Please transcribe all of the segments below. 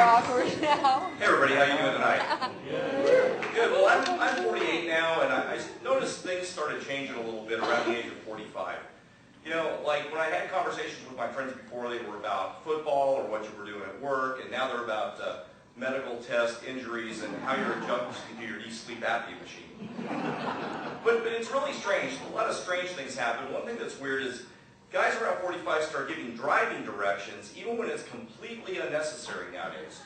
awkward now. Hey everybody, how you doing tonight? Good. Well, I'm 48 now, and I noticed things started changing a little bit around the age of 45. You know, like when I had conversations with my friends before, they were about football or what you were doing at work, and now they're about medical tests, injuries, and how you're adjusting to your sleep apnea machine. But it's really strange. A lot of strange things happen. One thing that's weird is guys around 45 start giving driving directions even when it's completely unnecessary nowadays.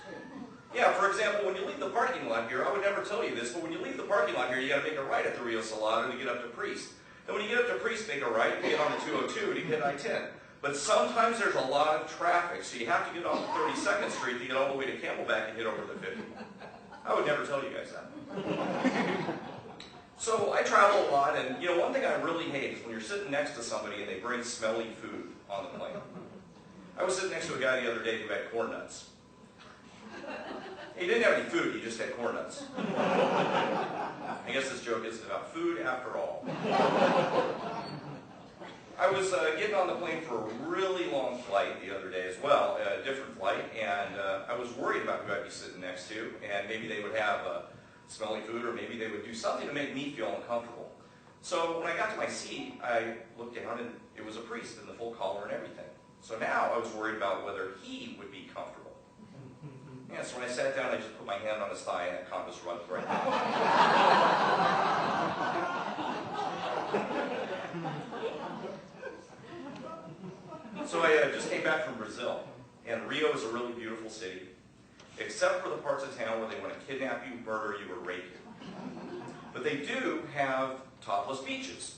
Yeah, for example, when you leave the parking lot here, I would never tell you this, but when you leave the parking lot here, you got to make a right at the Rio Salado to get up to Priest. And when you get up to Priest, make a right, and get on the 202 to get I-10. But sometimes there's a lot of traffic, so you have to get off 32nd Street to get all the way to Camelback and hit over the 50. I would never tell you guys that. So I travel a lot, and you know, one thing I really hate is when you're sitting next to somebody and they bring smelly food on the plane. I was sitting next to a guy the other day who had corn nuts. He didn't have any food, he just had corn nuts. I guess this joke isn't about food after all. I was getting on the plane for a really long flight the other day as well, a different flight, and I was worried about who I'd be sitting next to, and maybe they would have smelly food, or maybe they would do something to make me feel uncomfortable. So when I got to my seat, I looked down, and it was a priest in the full collar and everything. So now I was worried about whether he would be comfortable. Yeah, so when I sat down, I just put my hand on his thigh, and that compass runs right down. So I just came back from Brazil, and Rio is a really beautiful city, except for the parts of town where they want to kidnap you, murder you, or rape you. But they do have topless beaches,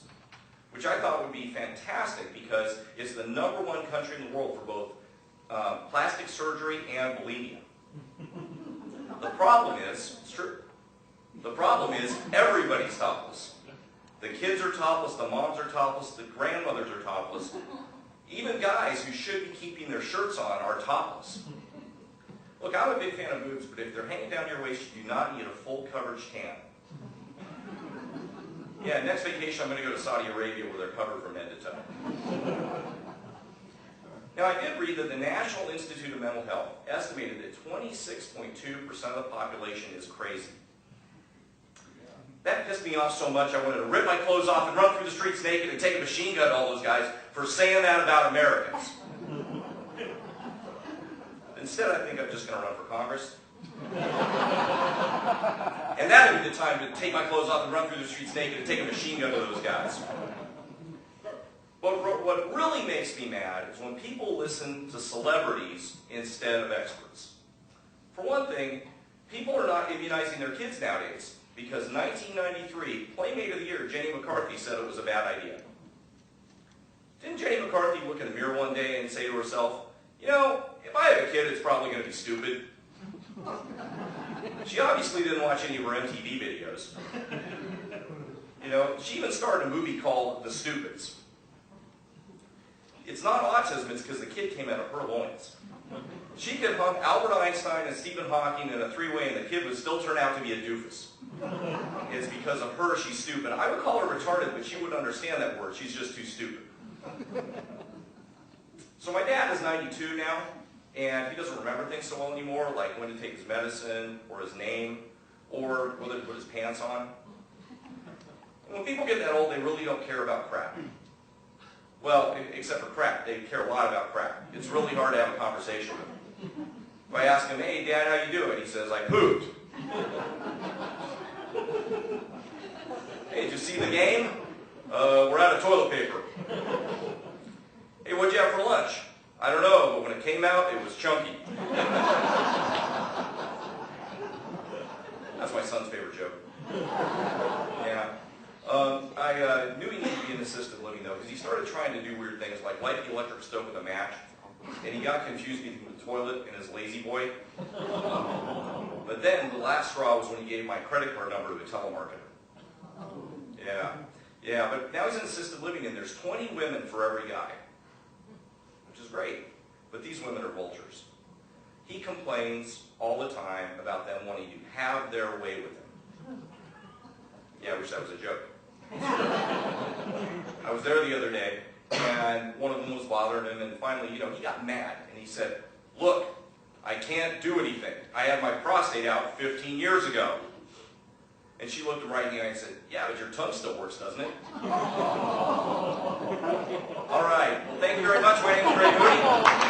which I thought would be fantastic because it's the #1 country in the world for both plastic surgery and bulimia. The problem is, it's true, the problem is everybody's topless. The kids are topless, the moms are topless, the grandmothers are topless. Even guys who should be keeping their shirts on are topless. Look, I'm a big fan of boobs, but if they're hanging down your waist, you do not need a full coverage tan. Yeah, next vacation I'm going to go to Saudi Arabia where they're covered from head to toe. Now, I did read that the National Institute of Mental Health estimated that 26.2% of the population is crazy. That pissed me off so much I wanted to rip my clothes off and run through the streets naked and take a machine gun to all those guys for saying that about Americans. Instead, I think I'm just going to run for Congress. And that would be the time to take my clothes off and run through the streets naked and take a machine gun to those guys. But what really makes me mad is when people listen to celebrities instead of experts. For one thing, people are not immunizing their kids nowadays because 1993, Playmate of the Year, Jenny McCarthy said it was a bad idea. Didn't Jenny McCarthy look in the mirror one day and say to herself, you know, if I have a kid, it's probably going to be stupid. She obviously didn't watch any of her MTV videos. You know, she even starred in a movie called The Stupids. It's not autism, it's because the kid came out of her loins. She could hump Albert Einstein and Stephen Hawking in a three-way and the kid would still turn out to be a doofus. It's because of her she's stupid. I would call her retarded, but she wouldn't understand that word. She's just too stupid. So my dad is 92 now, and he doesn't remember things so well anymore, like when to take his medicine, or his name, or whether to put his pants on. And when people get that old, they really don't care about crap. Well, except for crap. They care a lot about crap. It's really hard to have a conversation with them. If I ask him, hey, Dad, how you doing? He says, I pooped. Hey, did you see the game? We're out of toilet paper. Hey, what'd you have for lunch? I don't know, but when it came out, it was chunky. That's my son's favorite joke. Yeah. I knew he needed to be in assisted living, though, because he started trying to do weird things, like light the electric stove with a match, and he got confused between the toilet and his lazy boy. But then, the last straw was when he gave my credit card number to the telemarketer. Yeah, but now he's in assisted living, and there's 20 women for every guy, which is great, but these women are vultures. He complains all the time about them wanting to have their way with him. Yeah, I wish that was a joke. I was there the other day, and one of them was bothering him, and finally, you know, he got mad, and he said, look, I can't do anything. I had my prostate out 15 years ago. And she looked him right in the eye and said, yeah, but your tongue still works, doesn't it? All right. Well, thank you very much. My name is Moody.